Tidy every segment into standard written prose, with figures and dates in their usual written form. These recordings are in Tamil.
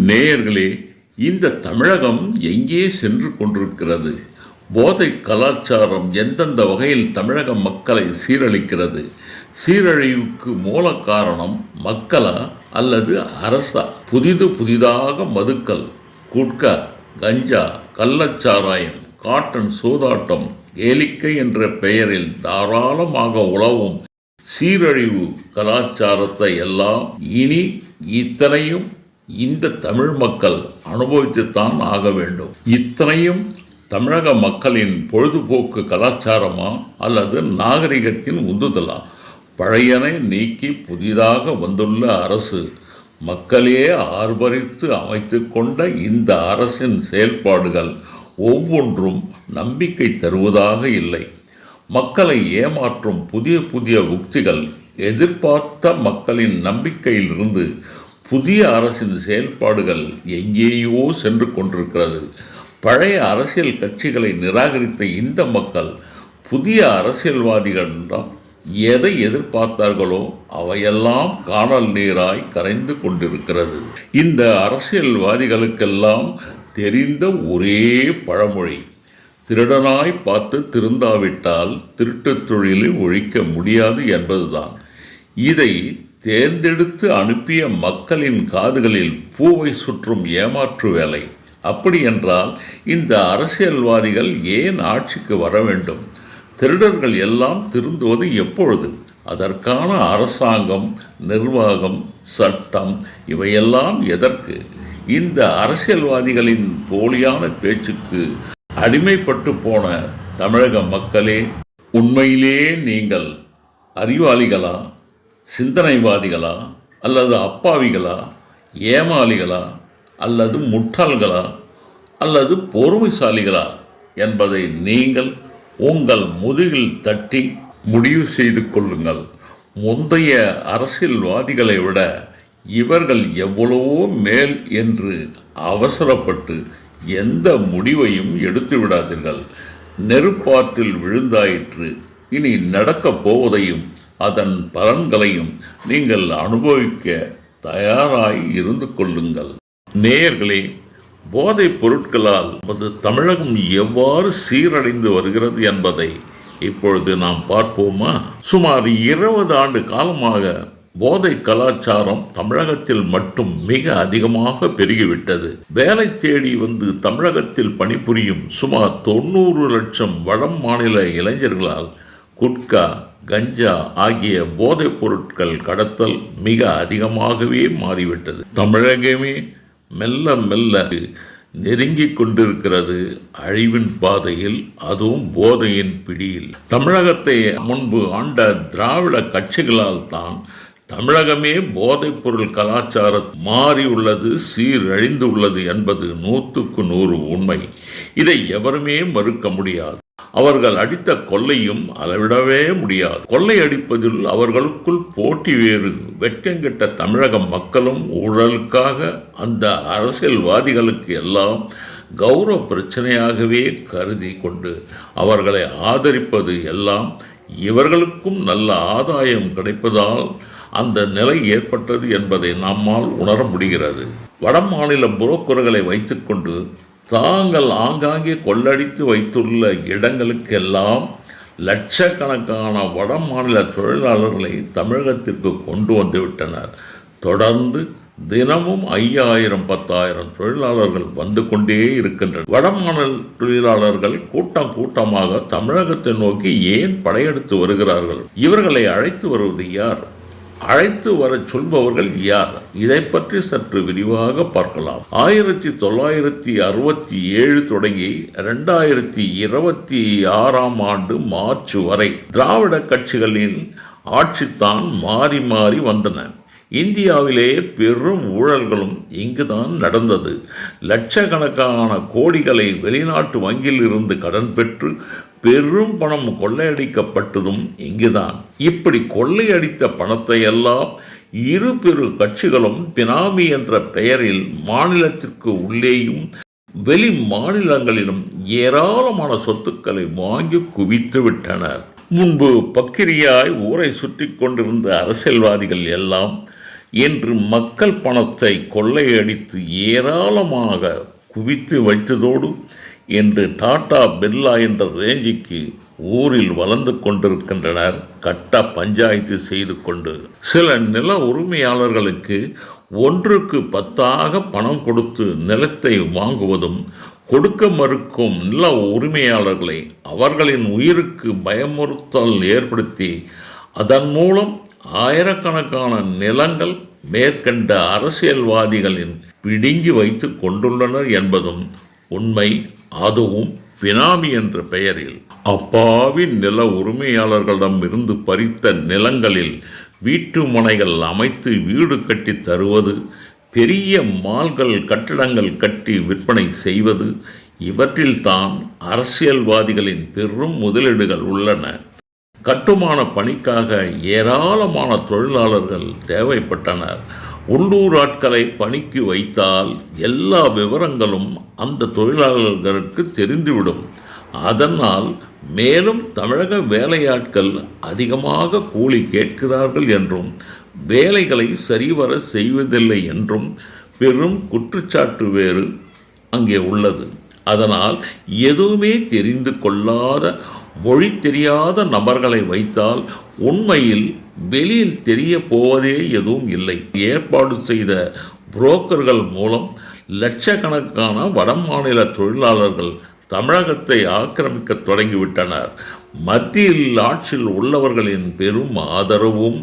நேயர்களே, இந்த தமிழகம் எங்கே சென்று கொண்டிருக்கிறது? போதை கலாச்சாரம் எந்தெந்த வகையில் தமிழக மக்களை சீரழிக்கிறது? சீரழிவுக்கு மூல காரணம் மக்களா அல்லது அரசா? புதிதாக மதுக்கள், குட்கா, கஞ்சா, கள்ளச்சாராயம், காட்டன் சூதாட்டம், கேளிக்கை என்ற பெயரில் தாராளமாக உலவும் சீரழிவு கலாச்சாரத்தை எல்லாம் இனி இத்தனையும் இந்த தமிழ் மக்கள் அனுபவித்துத்தான் ஆக வேண்டும். இத்தனையும் தமிழக மக்களின் பொழுதுபோக்கு கலாச்சாரமா அல்லது நாகரிகத்தின் உந்துதலா? பழையனை நீக்கி புதிதாக வந்துள்ள அரசு மக்களே ஆர்ப்பரித்து அமைத்து கொண்ட இந்த அரசின் செயல்பாடுகள் ஒவ்வொன்றும் நம்பிக்கை தருவதாக இல்லை. மக்களை ஏமாற்றும் புதிய உக்திகள் எதிர்பார்த்த மக்களின் நம்பிக்கையிலிருந்து புதிய அரசின் செயல்பாடுகள் எங்கேயோ சென்று கொண்டிருக்கிறது. பழைய அரசியல் கட்சிகளை நிராகரித்த இந்த மக்கள் புதிய அரசியல்வாதிகளிடம் எதை எதிர்பார்த்தார்களோ அவையெல்லாம் காணல் நீராய் கரைந்து கொண்டிருக்கிறது. இந்த அரசியல்வாதிகளுக்கெல்லாம் தெரிந்த ஒரே பழமொழி, திருடனாய் பார்த்து திருந்தாவிட்டால் திருட்டுத் தொழிலை ஒழிக்க முடியாது என்பதுதான். இதை தேர்ந்தெடுத்து அனுப்பிய மக்களின் காதுகளில் பூவை சுற்றும் ஏமாற்று வேலை. அப்படி என்றால் இந்த அரசியல்வாதிகள் ஏன் ஆட்சிக்கு வர வேண்டும்? திருடர்கள் எல்லாம் திருந்துவது எப்பொழுது? அதற்கான அரசாங்கம், நிர்வாகம், சட்டம் இவையெல்லாம் எதற்கு? இந்த அரசியல்வாதிகளின் போலியான பேச்சுக்கு அடிமைப்பட்டு போன தமிழக மக்களே, உண்மையிலே நீங்கள் அறிவாளிகளா, சிந்தனைவாதிகளா, அல்லது அப்பாவிகளா, ஏமாளிகளா, அல்லது முட்டாள்களா, அல்லது பொறுமைசாலிகளா என்பதை நீங்கள் உங்கள் முதுகில் தட்டி முடிவு செய்து கொள்ளுங்கள். முந்தைய அரசியல்வாதிகளை விட இவர்கள் எவ்வளவோ மேல் என்று அவசரப்பட்டு எந்த முடிவையும் எடுத்து விடாதீர்கள். நெருப்பாற்றில் விழுந்தாயிற்று. இனி நடக்கப் போவதையும் அதன் பலன்களையும் நீங்கள் அனுபவிக்க தயாராய் இருந்து கொள்ளுங்கள். நேயர்களே, போதைப் பொருட்களால் நமது தமிழகம் எவ்வாறு சீரடைந்து வருகிறது என்பதை இப்பொழுது நாம் பார்ப்போமா? சுமார் 20 ஆண்டு காலமாக போதை கலாச்சாரம் தமிழகத்தில் மட்டும் மிக அதிகமாக பெருகிவிட்டது. வேலை தேடி வந்து தமிழகத்தில் பணிபுரியும் சுமார் 90 லட்சம் வட மாநில இளைஞர்களால் குட்கா, கஞ்சா ஆகிய போதைப் பொருட்கள் கடத்தல் மிக அதிகமாகவே மாறிவிட்டது. தமிழகமே மெல்ல மெல்ல நெருங்கிக் கொண்டிருக்கிறது அழிவின் பாதையில், அதுவும் போதையின் பிடியில். தமிழகத்தை முன்பு ஆண்ட திராவிட கட்சிகளால் தான் தமிழகமே போதைப் பொருள் கலாச்சாரம் மாறியுள்ளது, சீரழிந்து உள்ளது என்பது 100க்கு 100 உண்மை. இதை எவருமே மறுக்க முடியாது. அவர்கள் அடித்த கொள்ளையும் அளவிடவே முடியாது. கொள்ளை அடிப்பதில் அவர்களுக்குள் போட்டி வேறு. வெட்கங்கெட்ட தமிழக மக்களும் ஊழலுக்காக அந்த அரசியல்வாதிகளுக்கு எல்லாம் கௌரவ பிரச்சனையாகவே கருதி கொண்டு அவர்களை ஆதரிப்பது எல்லாம் இவர்களுக்கும் நல்ல ஆதாயம் கிடைப்பதால் அந்த நிலை ஏற்பட்டது என்பதை நம்மால் உணர முடிகிறது. வட மாநில புரோக்கர்களை வைத்துக்கொண்டு தாங்கள் ஆங்காங்கே கொள்ளடித்து வைத்துள்ள இடங்களுக்கெல்லாம் லட்சக்கணக்கான வட மாநில தொழிலாளர்களை தமிழகத்திற்கு கொண்டு வந்து விட்டனர். தொடர்ந்து தினமும் 5000 10,000 தொழிலாளர்கள் வந்து கொண்டே இருக்கின்றனர். வட மாநில தொழிலாளர்கள் கூட்டமாக தமிழகத்தை நோக்கி ஏன் படையெடுத்து வருகிறார்கள்? இவர்களை அழைத்து வருவது யார்? அழைத்து வர சொல்பவர்கள் யார்? இதை பற்றி சற்று விரிவாக பார்க்கலாம். 1967 தொடங்கி 2026 ஆண்டு மார்ச் வரை திராவிட கட்சிகளின் ஆட்சித்தான் மாறி மாறி வந்தன. இந்தியாவிலே பெரும் ஊழல்களும் இங்குதான் நடந்தது. லட்சக்கணக்கான கோடிகளை வெளிநாட்டு வங்கியில் இருந்து கடன் பெற்று பெரும் பணம் கொள்ளையடிக்கப்பட்டதும் இங்குதான். இப்படி கொள்ளையடித்த பணத்தை எல்லாம் இரு பெரு கட்சிகளும் பினாமி என்ற பெயரில் மாநிலத்திற்கு உள்ளேயும் வெளி மாநிலங்களிலும் ஏராளமான சொத்துக்களை வாங்கி குவித்து விட்டனர். முன்பு பக்கிரியாய் ஊரை சுற்றி கொண்டிருந்த அரசியல்வாதிகள் எல்லாம் என்று மக்கள் பணத்தை கொள்ளையடித்து ஏராளமாக குவித்து வைத்ததோடு என்று டாடா பிர்லா என்ற ரேஞ்சுக்கு ஊரில் வளர்ந்து கொண்டிருக்கின்றனர் கட்ட பஞ்சாயத்து செய்து கொண்டு. சில நில உரிமையாளர்களுக்கு 1க்கு 10 பணம் கொடுத்து நிலத்தை வாங்குவதும், கொடுக்க மறுக்கும் நில உரிமையாளர்களை அவர்களின் உயிருக்கு பயமுறுத்தல் ஏற்படுத்தி அதன் மூலம் ஆயிரக்கணக்கான நிலங்கள் மேற்கண்ட அரசியல்வாதிகளின் பிடுங்கி வைத்து கொண்டுள்ளனர் என்பதும் உண்மை. அதுவும் பினாமி என்ற பெயரில். அப்பாவி நில உரிமையாளர்களிடம் இருந்து பறித்த நிலங்களில் வீட்டு மனைகள் அமைத்து வீடு கட்டி தருவது, பெரிய மால்கள் கட்டிடங்கள் கட்டி விற்பனை செய்வது, இவற்றில்தான் அரசியல்வாதிகளின் பெரும் முதலீடுகள் உள்ளன. கட்டுமான பணிக்காக ஏராளமான தொழிலாளர்கள் தேவைப்பட்டனர். உள்ளூர் ஆட்களை பணிக்கு வைத்தால் எல்லா விவரங்களும் அந்த தொழிலாளர்களுக்கு தெரிந்துவிடும். அதனால் மேலும் தமிழக வேலையாட்கள் அதிகமாக கூலி கேட்கிறார்கள் என்றும் வேலைகளை சரிவர செய்வதில்லை என்றும் பெரும் குற்றச்சாட்டு வேறு அங்கே உள்ளது. அதனால் எதுவுமே தெரிந்து கொள்ளாத, மொழி தெரியாத நபர்களை வைத்தால் உண்மையில் வெளியில் தெரிய போவதே எதுவும் இல்லை. ஏற்பாடு செய்த புரோக்கர்கள் மூலம் லட்சக்கணக்கான வடமாநில தொழிலாளர்கள் தமிழகத்தை ஆக்கிரமிக்க தொடங்கிவிட்டனர். மத்தியில் ஆட்சியில் உள்ளவர்களின் பெரும் ஆதரவும்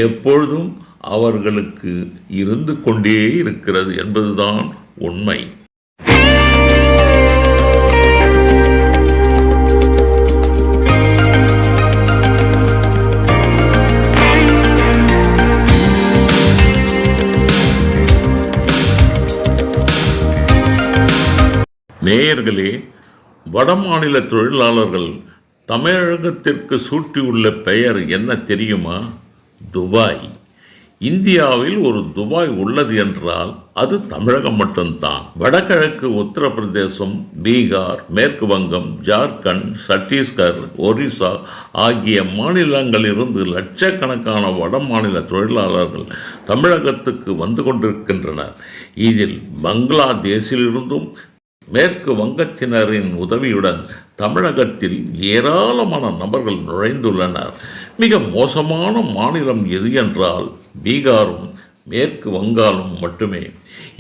எப்பொழுதும் அவர்களுக்கு இருந்து கொண்டே இருக்கிறது என்பதுதான் உண்மை. நேயர்களே, வடமாநில தொழிலாளர்கள் தமிழகத்திற்கு சூட்டியுள்ள பெயர் என்ன தெரியுமா? துபாய். இந்தியாவில் ஒரு துபாய் உள்ளது என்றால் அது தமிழகம் மட்டும்தான். வடகிழக்கு உத்தரப்பிரதேசம், பீகார், மேற்கு வங்கம், ஜார்க்கண்ட், சத்தீஸ்கர், ஒரிசா ஆகிய மாநிலங்களிலிருந்து லட்சக்கணக்கான வடமாநில தொழிலாளர்கள் தமிழகத்துக்கு வந்து கொண்டிருக்கின்றனர். இதில் பங்களாதேஷிலிருந்தும் மேற்கு வங்கத்தினரின் உதவியுடன் தமிழகத்தில் ஏராளமான நபர்கள் நுழைந்துள்ளனர். மிக மோசமான மாநிலம் எது என்றால் பீகாரும் மேற்கு வங்காளம் மட்டுமே.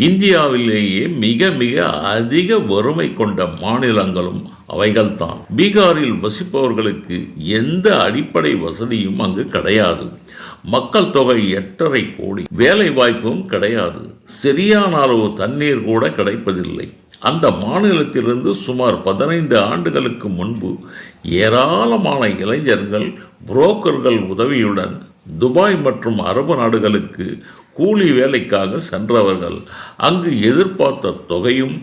இந்தியாவிலேயே மிக மிக அதிக வறுமை கொண்ட மாநிலங்களும் அவைகள்தான். பீகாரில் வசிப்பவர்களுக்கு எந்த அடிப்படை வசதியும் அங்கு கிடையாது. மக்கள் தொகை 8.5 கோடி. வேலை வாய்ப்பும் கிடையாது. சரியான அளவு தண்ணீர் கூட கிடைப்பதில்லை. அந்த மாநிலத்திலிருந்து சுமார் 15 ஆண்டுகளுக்கு முன்பு ஏராளமான இளைஞர்கள் புரோக்கர்கள் உதவியுடன் துபாய் மற்றும் அரபு நாடுகளுக்கு கூலி வேலைக்காக சென்றவர்கள் அங்கு எதிர்பார்த்த தொகையும்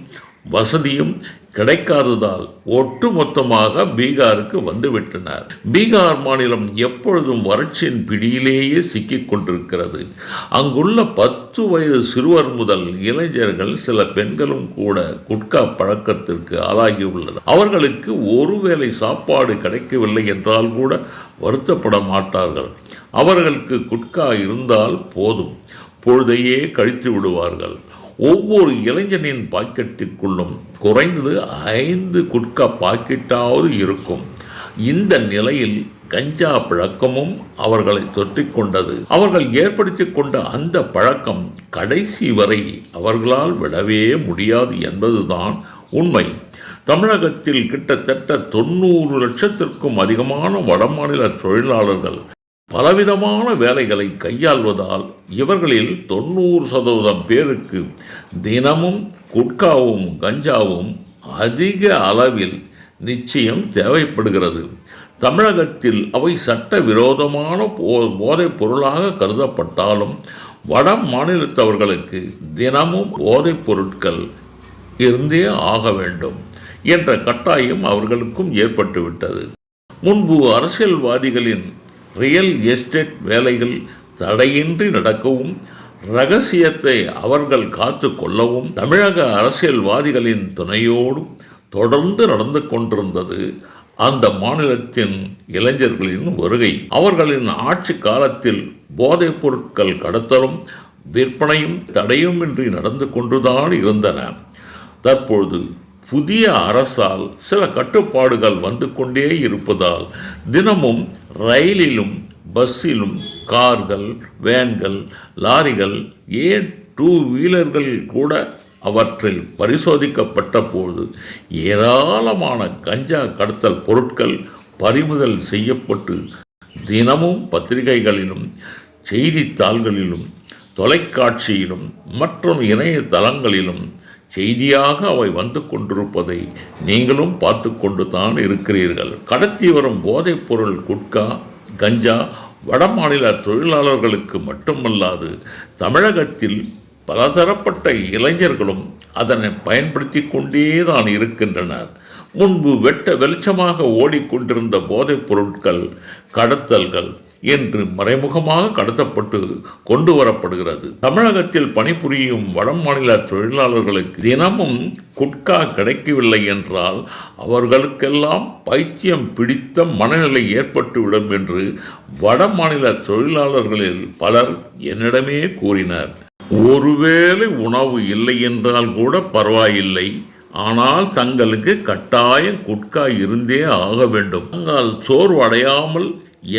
வசதியும் கிடைக்காததால் ஒட்டுமொத்தமாக பீகாருக்கு வந்துவிட்டனர். பீகார் மாநிலம் எப்பொழுதும் வறட்சியின் பிடியிலேயே சிக்கிக் கொண்டிருக்கிறது. அங்குள்ள 10 வயது சிறுவர் முதல் இளைஞர்கள், சில பெண்களும் கூட குட்கா பழக்கத்திற்கு ஆளாகியுள்ளனர். அவர்களுக்கு ஒருவேளை சாப்பாடு கிடைக்கவில்லை என்றால் கூட வருத்தப்பட மாட்டார்கள். அவர்களுக்கு குட்கா இருந்தால் போதும், பொழுதையே கழித்து விடுவார்கள். ஒவ்வொரு இளைஞனின் பாக்கெட்டிற்குள்ளும் குறைந்தது 5 குட்கா பாக்கெட்டாவது இருக்கும். இந்த நிலையில் கஞ்சா பழக்கமும் அவர்களை தொற்றிக்கொண்டது. அவர்கள் ஏற்படுத்தி கொண்ட அந்த பழக்கம் கடைசி வரை அவர்களால் விடவே முடியாது என்பதுதான் உண்மை. தமிழகத்தில் கிட்டத்தட்ட 90 லட்சத்திற்கும் அதிகமான வடமாநில தொழிலாளர்கள் பலவிதமான வேலைகளை கையாள்வதால் இவர்களில் 90% பேருக்கு தினமும் குட்காவும் கஞ்சாவும் அதிக அளவில் நிச்சயம் தேவைப்படுகிறது. தமிழகத்தில் அவை சட்ட விரோதமான போதைப் பொருளாக கருதப்பட்டாலும் வட மாநிலத்தவர்களுக்கு தினமும் போதைப் பொருட்கள் இருந்தே ஆக வேண்டும் என்ற கட்டாயம் அவர்களுக்கும் ஏற்பட்டுவிட்டது. முன்பு அரசியல்வாதிகளின் ரியல் எஸ்டேட் வேலைகள் தடையின்றி நடக்கவும் இரகசியத்தை அவர்கள் காத்து கொள்ளவும் தமிழக அரசியல்வாதிகளின் துணையோடு தொடர்ந்து நடந்து கொண்டிருந்தது. அந்த மாநிலத்தின் இளைஞர்களின் வருகை. அவர்களின் ஆட்சி காலத்தில் போதைப் பொருட்கள் கடத்தலும் விற்பனையும் தடையுமின்றி நடந்து கொண்டுதான் இருந்தன. தற்பொழுது புதிய அரசால் சில கட்டுப்பாடுகள் வந்து கொண்டே இருப்பதால் தினமும் ரயிலிலும் பஸ்ஸிலும் கார்கள், வேன்கள், லாரிகள், ஏன் 2 வீலர்கள் கூட அவற்றில் பரிசோதிக்கப்பட்ட போது ஏராளமான கஞ்சா கடத்தல் பொருட்கள் பறிமுதல் செய்யப்பட்டு தினமும் பத்திரிகைகளிலும் செய்தித்தாள்களிலும் தொலைக்காட்சியிலும் மற்றும் இணையதளங்களிலும் செய்தியாக அவை வந்து கொண்டிருப்பதை நீங்களும் பார்த்து கொண்டு தான் இருக்கிறீர்கள். கடத்தி வரும் போதைப் பொருள் குட்கா, கஞ்சா வடமாநில தொழிலாளர்களுக்கு மட்டுமல்லாது தமிழகத்தில் பலதரப்பட்ட இளைஞர்களும் அதனை பயன்படுத்தி கொண்டே தான் இருக்கின்றனர். முன்பு வெட்ட வெளிச்சமாக ஓடிக்கொண்டிருந்த போதைப் பொருட்கள் கடத்தல்கள் என்று மறைமுகமாக கடத்தப்பட்டு கொண்டு வரப்படுகிறது. தமிழகத்தில் பணிபுரியும் வடமாநில தொழிலாளர்களுக்கு தினமும் குட்கா கிடைக்கவில்லை என்றால் அவர்களுக்கெல்லாம் பைத்தியம் பிடித்த மனநிலை ஏற்பட்டுவிடும் என்று வடமாநில தொழிலாளர்களில் பலர் என்னிடமே கூறினர். ஒருவேளை உணவு இல்லை என்றால் கூட பரவாயில்லை, ஆனால் தங்களுக்கு கட்டாயம் குட்கா இருந்தே ஆக வேண்டும். தங்கள் சோர்வடையாமல்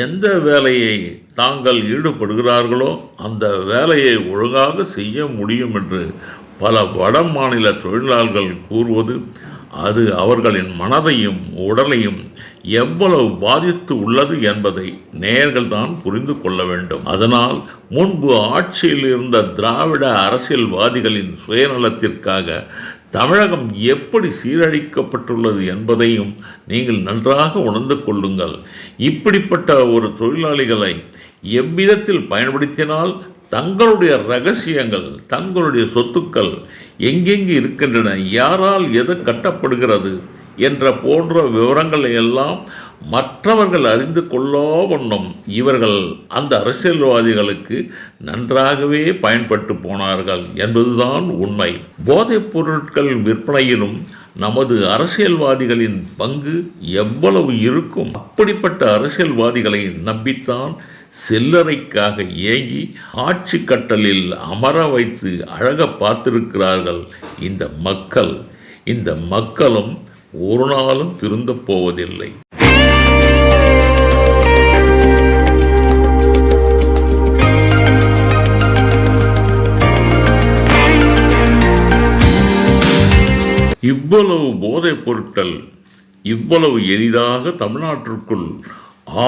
எந்த வேலையை தாங்கள் ஈடுபடுகிறார்களோ அந்த வேலையை ஒழுங்காக செய்ய முடியும் என்று பல வட மாநில தொழிலாளர்கள் கூறுவது அது அவர்களின் மனதையும் உடலையும் எவ்வளவு பாதித்து உள்ளது என்பதை நேயர்கள் தான் புரிந்து கொள்ள வேண்டும். அதனால் முன்பு ஆட்சியில் இருந்த திராவிட அரசியல்வாதிகளின் சுயநலத்திற்காக தமிழகம் எப்படி சீரழிக்கப்பட்டுள்ளது என்பதையும் நீங்கள் நன்றாக உணர்ந்து கொள்ளுங்கள். இப்படிப்பட்ட ஒரு தொழிலாளிகளை எவ்விதத்தில் பயன்படுத்தினால் தங்களுடைய ரகசியங்கள், தங்களுடைய சொத்துக்கள் எங்கெங்கு இருக்கின்றன, யாரால் எது கட்டப்படுகிறது என்ற போன்ற விவரங்களை எல்லாம் மற்றவர்கள் அறிந்து கொள்ளோ வண்ணம் இவர்கள் அந்த அரசியல்வாதிகளுக்கு நன்றாகவே பயன்பட்டு போனார்கள் என்பதுதான் உண்மை. போதைப் பொருட்கள் விற்பனையிலும் நமது அரசியல்வாதிகளின் பங்கு எவ்வளவு இருக்கும்? அப்படிப்பட்ட அரசியல்வாதிகளை நம்பித்தான் சில்லறைக்காக ஏங்கி ஆட்சி கட்டலில் அமர வைத்து அழக பார்த்திருக்கிறார்கள் இந்த மக்கள். இந்த மக்களும் ஒரு நாளும் திருந்தப் போவதில்லை. இவ்வளவு போதைப் பொருட்கள் இவ்வளவு எளிதாக தமிழ்நாட்டிற்குள்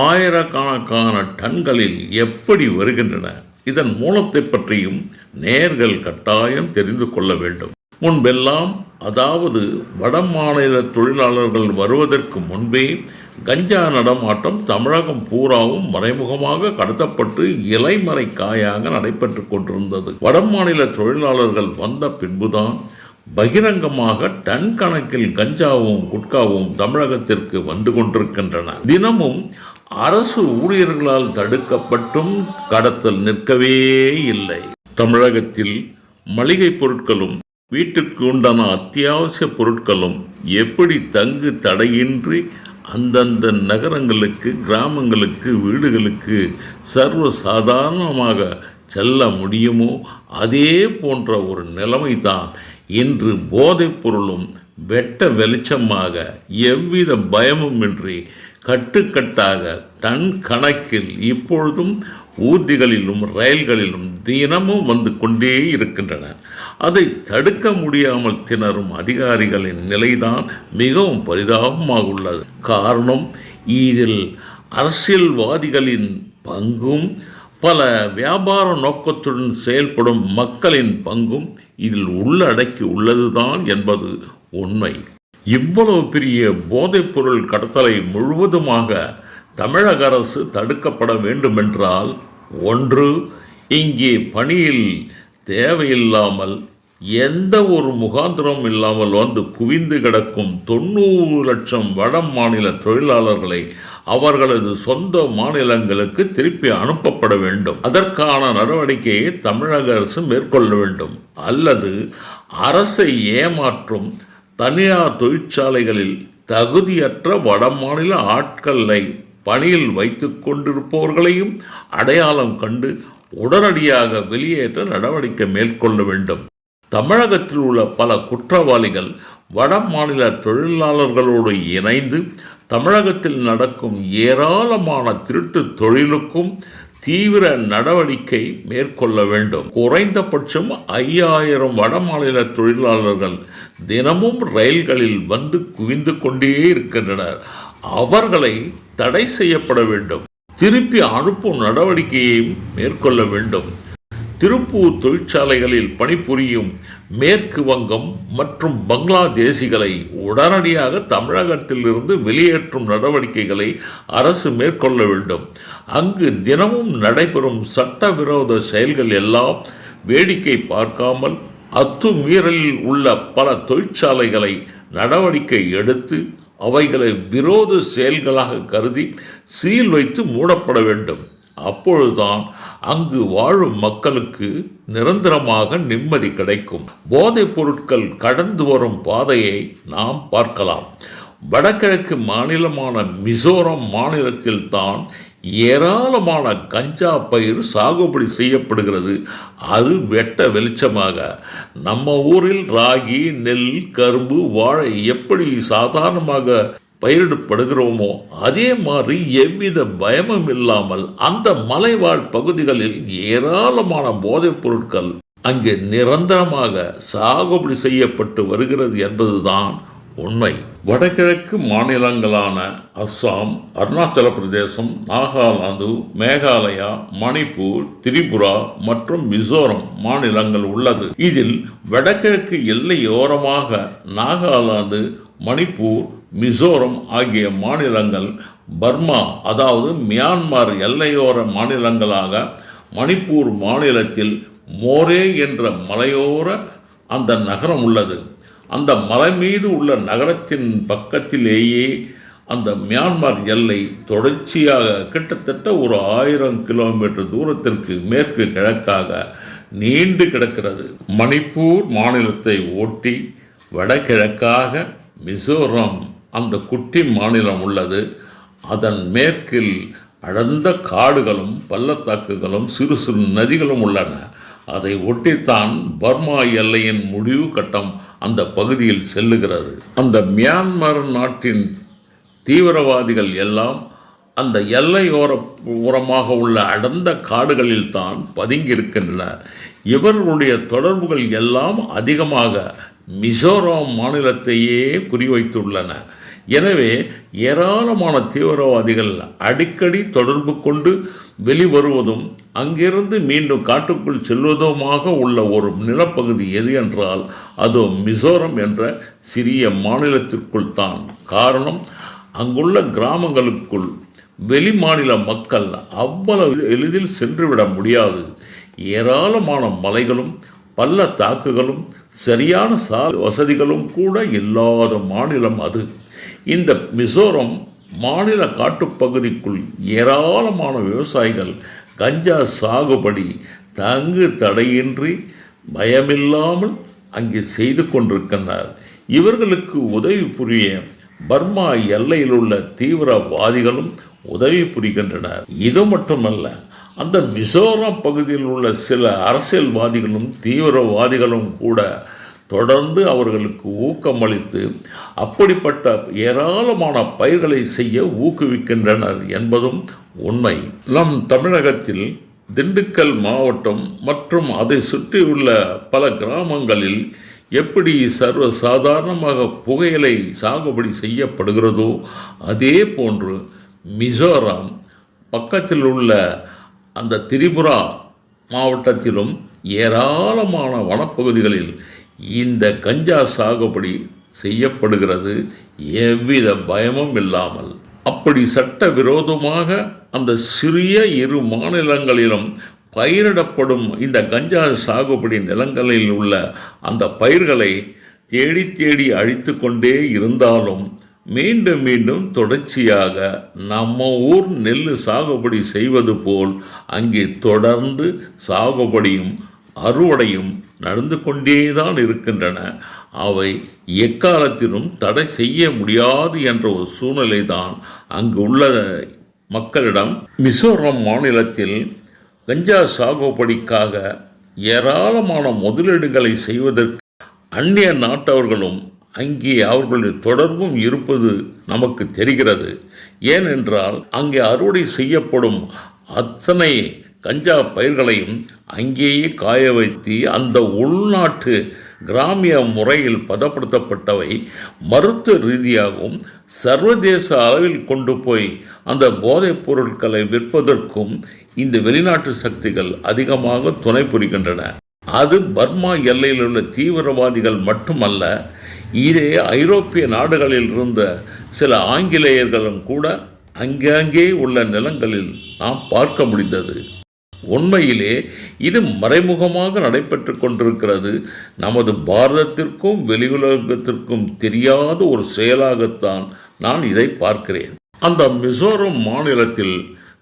ஆயிரக்கணக்கான டன்களில் எப்படி வருகின்றன? இதன் மூலத்தை பற்றியும் நேயர்கள் கட்டாயம் தெரிந்து கொள்ள வேண்டும். முன்பெல்லாம், அதாவது வட மாநில தொழிலாளர்கள் வருவதற்கு முன்பே கஞ்சா நடமாட்டம் தமிழகம் பூராவும் மறைமுகமாக கடத்தப்பட்டு இலைமறை காயாக நடைபெற்று கொண்டிருந்தது. வட மாநில தொழிலாளர்கள் வந்த பின்புதான் பகிரங்கமாக டன் கணக்கில் கஞ்சாவும் குட்காவும் தமிழகத்திற்கு வந்து கொண்டிருக்கின்றன. தினமும் அரசு ஊழியர்களால் தடுக்கப்பட்டும் கடத்தல் நிற்கவே இல்லை. தமிழகத்தில் மளிகை பொருட்களும் வீட்டுக்கு உண்டான அத்தியாவசிய பொருட்களும் எப்படி தங்கு தடையின்றி அந்தந்த நகரங்களுக்கு, கிராமங்களுக்கு, வீடுகளுக்கு சர்வ சாதாரணமாக செல்ல முடியுமோ அதே போன்ற ஒரு நிலைமை தான் இன்று போதைப் பொருளும் வெட்ட வெளிச்சமாக எவ்வித பயமுமின்றி கட்டுக்கட்டாக டன் கணக்கில் இப்பொழுதும் ஊர்திகளிலும் ரயில்களிலும் தினமும் வந்து கொண்டே இருக்கின்றன. அதை தடுக்க முடியாமல் திணறும் அதிகாரிகளின் நிலைதான் மிகவும் பரிதாபமாக உள்ளது. காரணம், இதில் அரசியல்வாதிகளின் பங்கும் பல வியாபார நோக்கத்துடன் செயல்படும் மக்களின் பங்கும் இதில் உள்ளடக்கி உள்ளதுதான் என்பது உண்மை. இவ்வளவு பெரிய போதைப்பொருள் கடத்தலை முழுவதுமாக தமிழக அரசு தடுக்கப்பட வேண்டுமென்றால், ஒன்று, இங்கே பணியில் தேவையில்லாமல் எந்த ஒரு முகாந்திரமும் இல்லாமல் வந்து குவிந்து கிடக்கும் 90 லட்சம் வட மாநில தொழிலாளர்களை அவர்களது சொந்த மாநிலங்களுக்கு திருப்பி அனுப்பப்பட வேண்டும். அதற்கான நடவடிக்கையை தமிழக அரசு மேற்கொள்ள வேண்டும். அல்லது அரசை ஏமாற்றும் தனியார் தொழிற்சாலைகளில் தகுதியற்ற வடமாநில ஆட்களை பணியில் வைத்து கொண்டிருப்பவர்களையும் அடையாளம் கண்டு உடனடியாக வெளியேற்ற நடவடிக்கை மேற்கொள்ள வேண்டும். தமிழகத்தில் உள்ள பல குற்றவாளிகள் வட மாநில தொழிலாளர்களோடு இணைந்து தமிழகத்தில் நடக்கும் ஏராளமான திருட்டு தொழிலுக்கும் தீவிர நடவடிக்கை மேற்கொள்ள வேண்டும். குறைந்தபட்சம் 5000 வட மாநில தொழிலாளர்கள் தினமும் ரயில்களில் வந்து குவிந்து கொண்டே இருக்கின்றனர். அவர்களை தடை செய்யப்பட வேண்டும். திருப்பி அனுப்பும் நடவடிக்கையையும் மேற்கொள்ள வேண்டும். திருப்பூர் தொழிற்சாலைகளில் பணிபுரியும் மேற்கு வங்கம் மற்றும் பங்களாதேசிகளை உடனடியாக தமிழகத்தில் இருந்து வெளியேற்றும் நடவடிக்கைகளை அரசு மேற்கொள்ள வேண்டும். அங்கு தினமும் நடைபெறும் சட்டவிரோத செயல்கள் எல்லாம் வேடிக்கை பார்க்காமல் அத்துமீறலில் உள்ள பல தொழிற்சாலைகளை நடவடிக்கை எடுத்து அவைகளை விரோத செயல்களாக கருதி சீல் வைத்து மூடப்பட வேண்டும். அப்பொழுதுதான் அங்கு வாழும் மக்களுக்கு நிரந்தரமாக நிம்மதி கிடைக்கும். போதைப் பொருட்கள் கடந்து வரும் பாதையை நாம் பார்க்கலாம். வடகிழக்கு மாநிலமான மிசோரம் மாநிலத்தில் தான் ஏராளமான கஞ்சா பயிர் சாகுபடி செய்யப்படுகிறது. அது வெட்ட வெளிச்சமாக. நம்ம ஊரில் ராகி, நெல், கரும்பு, வாழை எப்படி சாதாரணமாக பயிரிடப்படுகிறோமோ அதே மாதிரி எவ்வித பயமும் இல்லாமல் அந்த மலைவாழ் பகுதிகளில் ஏராளமான போதைப் பொருட்கள் அங்கே நிரந்தரமாக சாகுபடி செய்யப்பட்டு வருகிறது என்பதுதான் உண்மை. வடகிழக்கு மாநிலங்களான அஸ்ஸாம், அருணாச்சல பிரதேசம், நாகாலாந்து, மேகாலயா, மணிப்பூர், திரிபுரா மற்றும் மிசோரம் மாநிலங்கள் உள்ளது. இதில் வடகிழக்கு எல்லையோரமாக நாகாலாந்து, மணிப்பூர், மிசோரம் ஆகிய மாநிலங்கள் பர்மா அதாவது மியான்மர் எல்லையோர மாநிலங்களாக மணிப்பூர் மாநிலத்தில் மோரே என்ற மலையோர அந்த நகரம் உள்ளது. அந்த மலை மீது உள்ள நகரத்தின் பக்கத்திலேயே அந்த மியான்மர் எல்லை தொடர்ச்சியாக கிட்டத்தட்ட ஒரு 1000 கிலோமீட்டர் தூரத்திற்கு மேற்கு கிழக்காக நீண்டு கிடக்கிறது. மணிப்பூர் மாநிலத்தை ஒட்டி வடகிழக்காக மிசோரம் அந்த குட்டி மாநிலம் உள்ளது. அதன் மேற்கில் அடர்ந்த காடுகளும் பள்ளத்தாக்குகளும் சிறு சிறு நதிகளும் உள்ளன. அதை ஒட்டித்தான் பர்மா எல்லையின் முடிவு கட்டம் அந்த பகுதியில் செல்லுகிறது. அந்த மியான்மர் நாட்டின் தீவிரவாதிகள் எல்லாம் அந்த எல்லையோரமாக உள்ள அடர்ந்த காடுகளில் தான் பதுங்கியிருக்கின்றனர். இவர்களுடைய தொடர்புகள் எல்லாம் அதிகமாக மிசோரம் மாநிலத்தையே குறிவைத்துள்ளன. எனவே ஏராளமான தீவிரவாதிகள் அடிக்கடி தொடர்பு கொண்டு வெளிவருவதும் அங்கிருந்து மீண்டும் காட்டுக்குள் செல்வதுமாக உள்ள ஒரு நிலப்பகுதி எது என்றால் அது மிசோரம் என்ற சிறிய மாநிலத்திற்குள் தான். காரணம், அங்குள்ள கிராமங்களுக்குள் வெளி மாநில மக்கள் அவ்வளவு எளிதில் சென்றுவிட முடியாது. ஏராளமான மலைகளும் பள்ளத்தாக்குகளும் சரியான சாலை வசதிகளும் கூட இல்லாத மாநிலம் அது. இந்த மிசோரம் மாநில காட்டுப்பகுதிக்குள் ஏராளமான விவசாயிகள் கஞ்சா சாகுபடி தங்கு தடையின்றி பயமில்லாமல் அங்கே செய்து கொண்டிருக்கின்றனர். இவர்களுக்கு உதவி புரிய பர்மா எல்லையில் உள்ள தீவிரவாதிகளும் உதவி புரிகின்றனர். இது மட்டுமல்ல, அந்த மிசோரம் பகுதியில் உள்ள சில அரசியல்வாதிகளும் தீவிரவாதிகளும் கூட தொடர்ந்து அவர்களுக்கு ஊக்கமளித்து அப்படிப்பட்ட ஏராளமான பயிர்களை செய்ய ஊக்குவிக்கின்றனர் என்பதும் உண்மை. நம் தமிழகத்தில் திண்டுக்கல் மாவட்டம் மற்றும் அதை சுற்றியுள்ள பல கிராமங்களில் எப்படி சர்வ சாதாரணமாக புகையிலை சாகுபடி செய்யப்படுகிறதோ அதே போன்று மிசோரம் பக்கத்தில் உள்ள அந்த திரிபுரா மாவட்டத்திலும் ஏராளமான வனப்பகுதிகளில் இந்த கஞ்சா சாகுபடி செய்யப்படுகிறது, எவ்வித பயமும் இல்லாமல். அப்படி சட்ட விரோதமாக அந்த சிறிய இரு மாநிலங்களிலும் பயிரிடப்படும் இந்த கஞ்சா சாகுபடி நிலங்களில் உள்ள அந்த பயிர்களை தேடி தேடி அழித்து கொண்டே இருந்தாலும் மீண்டும் மீண்டும் தொடர்ச்சியாக நம்ம ஊர் நெல் சாகுபடி செய்வது போல் அங்கே தொடர்ந்து சாகுபடியும் அறுவடையும் நடந்து கொண்டேதான் இருக்கின்றன. அவை எக்காலத்திலும் தடை செய்ய முடியாது என்ற ஒரு சூழ்நிலை தான் அங்கு உள்ள மக்களிடம். மிசோரம் மாநிலத்தில் கஞ்சா சாகுபடிக்காக ஏராளமான முதலீடுகளை செய்வதற்கு அந்நிய நாட்டவர்களும் அங்கே அவர்களுடைய தொடர்பும் இருப்பது நமக்கு தெரிகிறது. ஏனென்றால் அங்கே அறுவடை செய்யப்படும் அத்தனை கஞ்சா பயிர்களையும் அங்கேயே காய வைத்து அந்த உள்நாட்டு கிராமிய முறையில் பதப்படுத்தப்பட்டவை மருத்துவ ரீதியாகவும் சர்வதேச அளவில் கொண்டு போய் அந்த போதைப் பொருட்களை விற்பதற்கும் இந்த வெளிநாட்டு சக்திகள் அதிகமாக துணை புரிகின்றன. அது பர்மா எல்லையில் உள்ள தீவிரவாதிகள் மட்டுமல்ல, இதே ஐரோப்பிய நாடுகளில் இருந்த சில ஆங்கிலேயர்களும் கூட அங்கங்கே உள்ள நிலங்களில் நாம் பார்க்க முடிந்தது. உண்மையிலே இது மறைமுகமாக நடைபெற்று கொண்டிருக்கிறது. நமது பாரதத்திற்கும் வெளியுலகத்திற்கும் தெரியாத ஒரு செயலாகத்தான் நான் இதை பார்க்கிறேன். அந்த மிசோரம் மாநிலத்தில்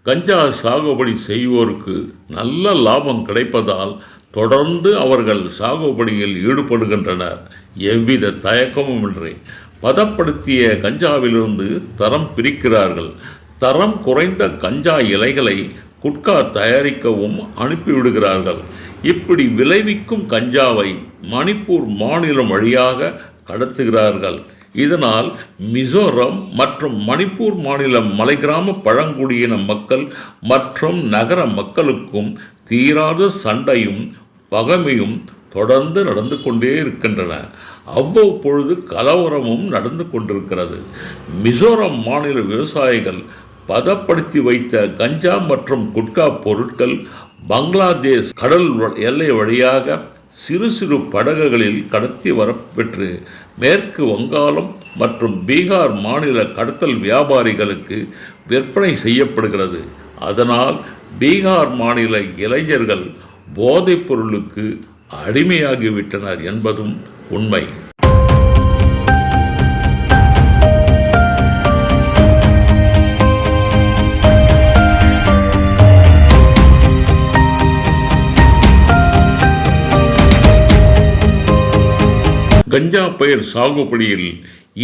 கஞ்சா சாகுபடி செய்வோருக்கு நல்ல லாபம் கிடைப்பதால் தொடர்ந்து அவர்கள் சாகுபடியில் ஈடுபடுகின்றனர். எவ்வித தயக்கமும் இன்றி பதப்படுத்திய கஞ்சாவிலிருந்து தரம் பிரிக்கிறார்கள். தரம் குறைந்த கஞ்சா இலைகளை குட்கா தயாரிக்கவும் அனுப்பிவிடுகிறார்கள். இப்படி விளைவிக்கும் கஞ்சாவை மணிப்பூர் மாநிலம் வழியாக கடத்துகிறார்கள். இதனால் மிசோரம் மற்றும் மணிப்பூர் மாநில மலைக்கிராம பழங்குடியின மக்கள் மற்றும் நகர மக்களுக்கும் தீராத சண்டையும் பகைமையும் தொடர்ந்து நடந்து கொண்டே இருக்கின்றன. அவ்வப்பொழுது கலவரமும் நடந்து கொண்டிருக்கிறது. மிசோரம் மாநில விவசாயிகள் பதப்படுத்தி வைத்த கஞ்சா மற்றும் குட்கா பொருட்கள் பங்களாதேஷ் கடல் எல்லை வழியாக சிறு சிறு படகுகளில் கடத்தி வரப்பெற்று மேற்கு வங்காளம் மற்றும் பீகார் மாநில கடத்தல் வியாபாரிகளுக்கு விற்பனை செய்யப்படுகிறது. அதனால் பீகார் மாநில இளைஞர்கள் போதைப் பொருளுக்கு அடிமையாகிவிட்டனர் என்பதும் உண்மை. கஞ்சா பயிர் சாகுபடியில்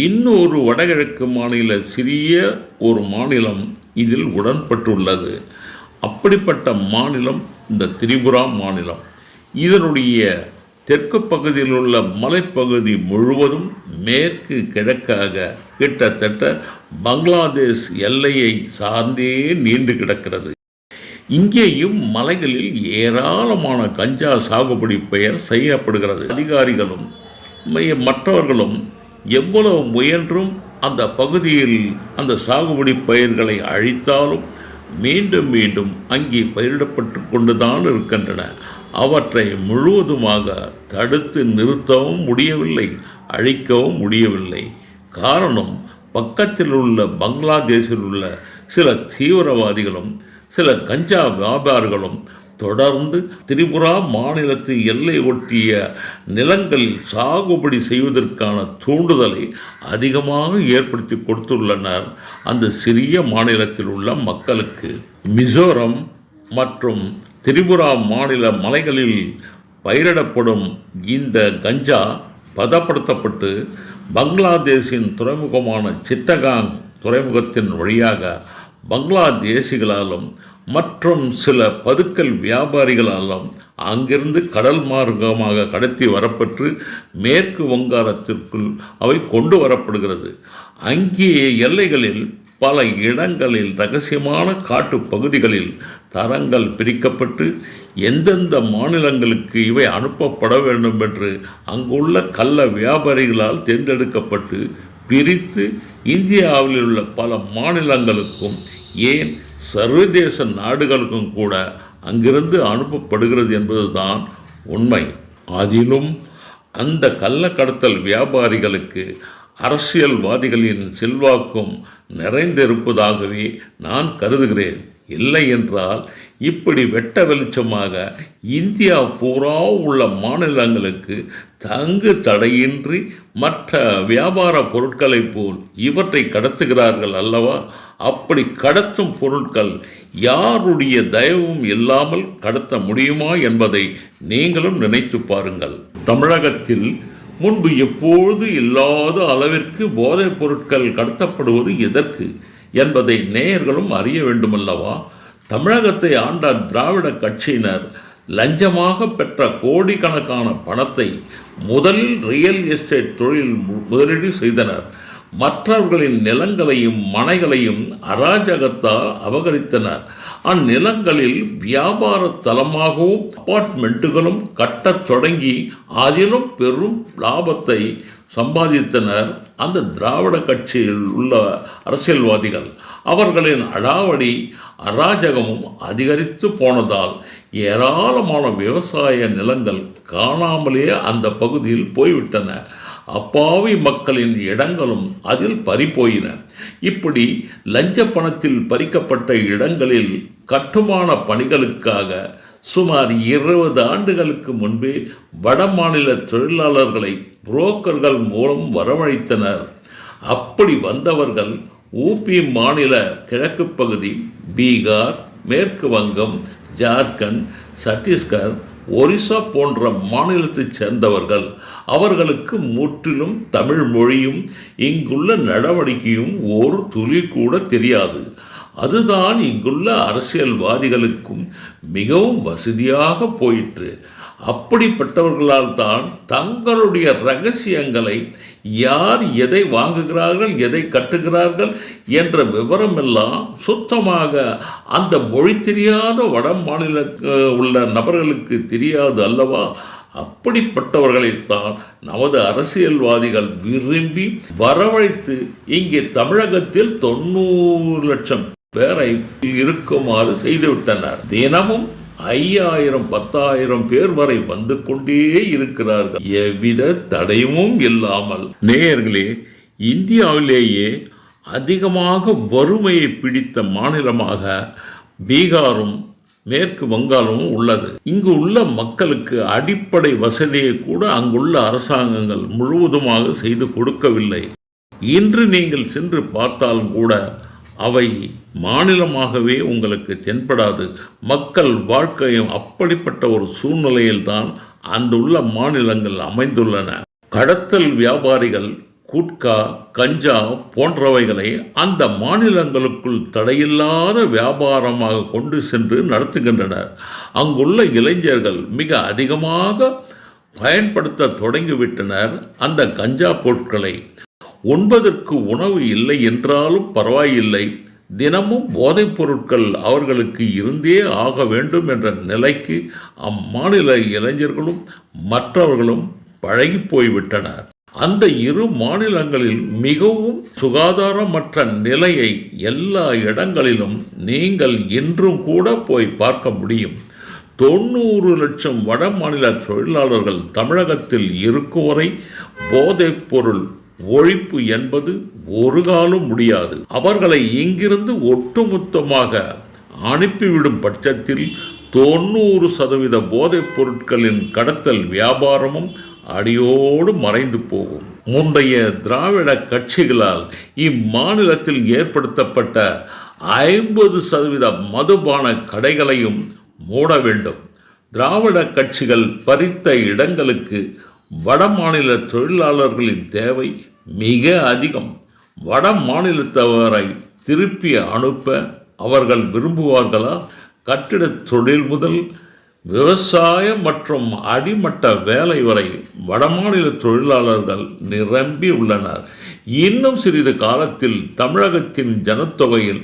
இன்னொரு வடகிழக்கு மாநில சிறிய ஒரு மாநிலம் இதில் உடன்பட்டுள்ளது. அப்படிப்பட்ட மாநிலம் இந்த திரிபுரா மாநிலம். இதனுடைய தெற்கு பகுதியில் உள்ள மலைப்பகுதி முழுவதும் மேற்கு கிழக்காக கிட்டத்தட்ட பங்களாதேஷ் எல்லையை சார்ந்தே நீண்டு கிடக்கிறது. இங்கேயும் மலைகளில் ஏராளமான கஞ்சா சாகுபடி பெயர் செய்யப்படுகிறது. அதிகாரிகளும் மற்றவர்களும் எவ்வளவு முயன்றும் அந்த பகுதியில் அந்த சாகுபடி பயிர்களை அழித்தாலும் மீண்டும் மீண்டும் அங்கே பயிரிடப்பட்டு கொண்டுதான் இருக்கின்றன. அவற்றை முழுவதுமாக தடுத்து நிறுத்தவும் முடியவில்லை, அழிக்கவும் முடியவில்லை. காரணம், பக்கத்தில் உள்ள பங்களாதேஷில் உள்ள சில தீவிரவாதிகளும் சில கஞ்சா வியாபாரிகளும் தொடர்ந்து திரிபுரா மாநிலத்தை எல்லை ஒட்டிய நிலங்களில் சாகுபடி செய்வதற்கான தூண்டுதலை அதிகமாக ஏற்படுத்தி கொடுத்துள்ளனர் அந்த சிறிய மாநிலத்தில் உள்ள மக்களுக்கு. மிசோரம் மற்றும் திரிபுரா மாநில மலைகளில் பயிரிடப்படும் இந்த கஞ்சா பதப்படுத்தப்பட்டு பங்களாதேஷின் துறைமுகமான சித்தகாங் துறைமுகத்தின் வழியாக பங்களாதேசிகளாலும் மற்றும் சில பதுக்கல் வியாபாரிகளாலும் அங்கிருந்து கடல் மார்க்கமாக கடத்தி வரப்பட்டு மேற்கு வங்காளத்திற்குள் அவை கொண்டு வரப்படுகிறது. அங்கே எல்லைகளில் பல இடங்களில் ரகசியமான காட்டு பகுதிகளில் தரங்கள் பிரிக்கப்பட்டு எந்தெந்த மாநிலங்களுக்கு இவை அனுப்பப்பட வேண்டும் என்று அங்குள்ள கள்ள வியாபாரிகளால் தேர்ந்தெடுக்கப்பட்டு பிரித்து இந்தியாவில் உள்ள பல மாநிலங்களுக்கும் ஏன் சர்வதேச நாடுகளுக்கும் கூட அங்கிருந்து அனுப்பப்படுகிறது என்பதுதான் உண்மை. அதிலும் அந்த கள்ளக்கடத்தல் வியாபாரிகளுக்கு அரசியல்வாதிகளின் செல்வாக்கும் நிறைந்திருப்பதாகவே நான் கருதுகிறேன். இல்லை என்றால் இப்படி வெட்ட வெளிச்சமாக இந்தியா பூரா உள்ள மாநிலங்களுக்கு தங்கு தடையின்றி மற்ற வியாபார பொருட்களைப் போல் இவற்றை கடத்துகிறார்கள் அல்லவா? அப்படி கடத்தும் பொருட்கள் யாருடைய தயவும் இல்லாமல் கடத்த முடியுமா என்பதை நீங்களும் நினைத்து பாருங்கள். தமிழகத்தில் முன்பு எப்பொழுது இல்லாத அளவிற்கு போதைப் பொருட்கள் கடத்தப்படுவது எதற்கு என்பதை நேயர்களும் அறிய வேண்டுமல்லவா? தமிழகத்தை ஆண்ட திராவிட கட்சியினர் லஞ்சமாக பெற்ற கோடிக்கணக்கான பணத்தை முதலில் ரியல் எஸ்டேட் தொழில் முதலீடு செய்தனர். மற்றவர்களின் நிலங்களையும் மனைகளையும் அராஜகத்தால் அபகரித்தனர். அந்நிலங்களில் வியாபார தலமாகவும் அபார்ட்மெண்ட்டுகளும் கட்டத் தொடங்கி அதிலும் பெரும் லாபத்தை சம்பாதித்தனர் அந்த திராவிட கட்சியில் உள்ள அரசியல்வாதிகள். அவர்களின் அடாவடி அராஜகமும் அதிகரித்து போனதால் ஏராளமான விவசாய நிலங்கள் காணாமலே அந்த பகுதியில் போய்விட்டன. அப்பாவி மக்களின் இடங்களும் அதில் பறிபோயின. இப்படி லஞ்ச பணத்தில் பறிக்கப்பட்ட இடங்களில் கட்டுமான பணிகளுக்காக சுமார் 20 ஆண்டுகளுக்கு முன்பே வட மாநில தொழிலாளர்களை புரோக்கர்கள் மூலம் வரவழைத்தனர். அப்படி வந்தவர்கள் ஊபி மாநில கிழக்கு பகுதி, பீகார், மேற்கு வங்கம், ஜார்க்கண்ட், சத்தீஸ்கர், ஒரிசா போன்ற மாநிலத்தைச் சேர்ந்தவர்கள். அவர்களுக்கு முற்றிலும் தமிழ் மொழியும் இங்குள்ள நடவடிக்கையும் ஒரு துளி கூட தெரியாது. அதுதான் இங்குள்ள அரசியல்வாதிகளுக்கும் மிகவும் வசதியாக போயிற்று. அப்படிப்பட்டவர்களால் தான் தங்களுடைய ரகசியங்களை, யார் எதை வாங்குகிறார்கள், எதை கட்டுகிறார்கள் என்ற விவரமெல்லாம் சுத்தமாக அந்த மொழி தெரியாத வட மாநில உள்ள நபர்களுக்கு தெரியாது அல்லவா? அப்படிப்பட்டவர்களைத்தான் நமது அரசியல்வாதிகள் விரும்பி வரவழைத்து இங்கே தமிழகத்தில் 90 லட்சம் பேரை இருக்குமாறு செய்துவிட்டனர். தினமும் 5000 10,000 பேர் வரை வந்து கொண்டே இருக்கிறார்கள், எவ்வித தடையும் இல்லாமல். நேயர்களே, இந்தியாவிலேயே அதிகமாக வறுமையை பிடித்த மாநிலமாக பீகாரும் மேற்கு வங்காளமும் உள்ளது. இங்கு உள்ள மக்களுக்கு அடிப்படை வசதியை கூட அங்குள்ள அரசாங்கங்கள் முழுவதுமாக செய்து கொடுக்கவில்லை. இன்று நீங்கள் சென்று பார்த்தாலும் கூட அவை மாநிலமாகவே உங்களுக்கு தென்படாது. மக்கள் வாழ்க்கையும் அப்படிப்பட்ட ஒரு சூழ்நிலையில்தான் அங்குள்ள மாநிலங்கள் அமைந்துள்ளன. கடத்தல் வியாபாரிகள் குட்கா, கஞ்சா போன்றவைகளை அந்த மாநிலங்களுக்குள் தடையில்லாத வியாபாரமாக கொண்டு சென்று நடத்துகின்றனர். அங்குள்ள இளைஞர்கள் மிக அதிகமாக பயன்படுத்த தொடங்கிவிட்டனர் அந்த கஞ்சா பொருட்களை. உண்பதற்கு உணவு இல்லை என்றாலும் பரவாயில்லை, தினமும் போதைப் பொருட்கள் அவர்களுக்கு இருந்தே ஆக வேண்டும் என்ற நிலைக்கு அம்மாநில இளைஞர்களும் மற்றவர்களும் பழகி போய்விட்டனர். அந்த இரு மாநிலங்களில் மிகவும் சுகாதாரமற்ற நிலையை எல்லா இடங்களிலும் நீங்கள் இன்றும் கூட போய் பார்க்க முடியும். 90 லட்சம் வட மாநில தொழிலாளர்கள் தமிழகத்தில் இருக்கும் வரை போதைப் பொருள் ஒழிப்பு என்பது ஒரு காலம் முடியாது. அவர்களை இங்கிருந்து ஒட்டுமொத்தமாக அனுப்பிவிடும் பட்சத்தில் 90% போதைப் பொருட்களின் கடத்தல் வியாபாரமும் அடியோடு மறைந்து போகும். முந்தைய திராவிட கட்சிகளால் இம்மாநிலத்தில் ஏற்படுத்தப்பட்ட 50% மதுபான கடைகளையும் மூட வேண்டும். திராவிட கட்சிகள் பறித்த இடங்களுக்கு வட மாநில தொழிலாளர்களின் தேவை மிக அதிகம். வட மாநிலத்தவரை திருப்பி அனுப்ப அவர்கள் விரும்புவார்களா? கட்டிடத் தொழில் முதல் விவசாயம் மற்றும் அடிமட்ட வேலை வரை வடமாநில தொழிலாளர்கள் நிரம்பி உள்ளனர். இன்னும் சிறிது காலத்தில் தமிழகத்தின் ஜனத்தொகையில்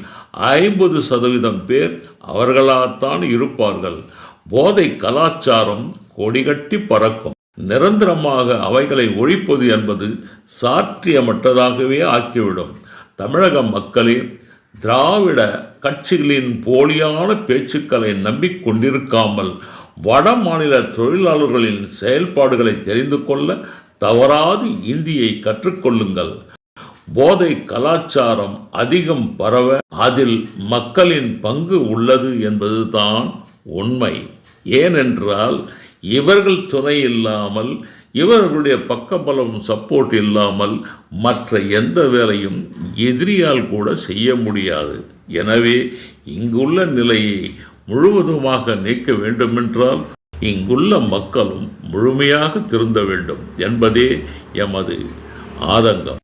50% பேர் அவர்களால்தான் இருப்பார்கள். போதை கலாச்சாரம் கொடிகட்டி பறக்கும். நிரந்தரமாக அவைகளை ஒழிப்பது என்பது சாத்தியமற்றதாகவே ஆக்கிவிடும். தமிழக மக்களே, திராவிட கட்சிகளின் போலியான பேச்சுக்களை நம்பிக்கொண்டிருக்காமல் வட மாநில தொழிலாளர்களின் செயல்பாடுகளை தெரிந்து கொள்ள தவறாது இந்தியை கற்றுக்கொள்ளுங்கள். போதை கலாச்சாரம் அதிகம் பரவ அதில் மக்களின் பங்கு உள்ளது என்பதுதான் உண்மை. ஏனென்றால் இவர்கள் துணை இல்லாமல், இவர்களுடைய பக்கபலம் சப்போர்ட் இல்லாமல் மற்ற எந்த வேலையும் எதிரியால் கூட செய்ய முடியாது. எனவே இங்குள்ள நிலையை முழுவதுமாக நீக்க வேண்டுமென்றால் இங்குள்ள மக்களும் முழுமையாக திருந்த வேண்டும் என்பதே எமது ஆதங்கம்.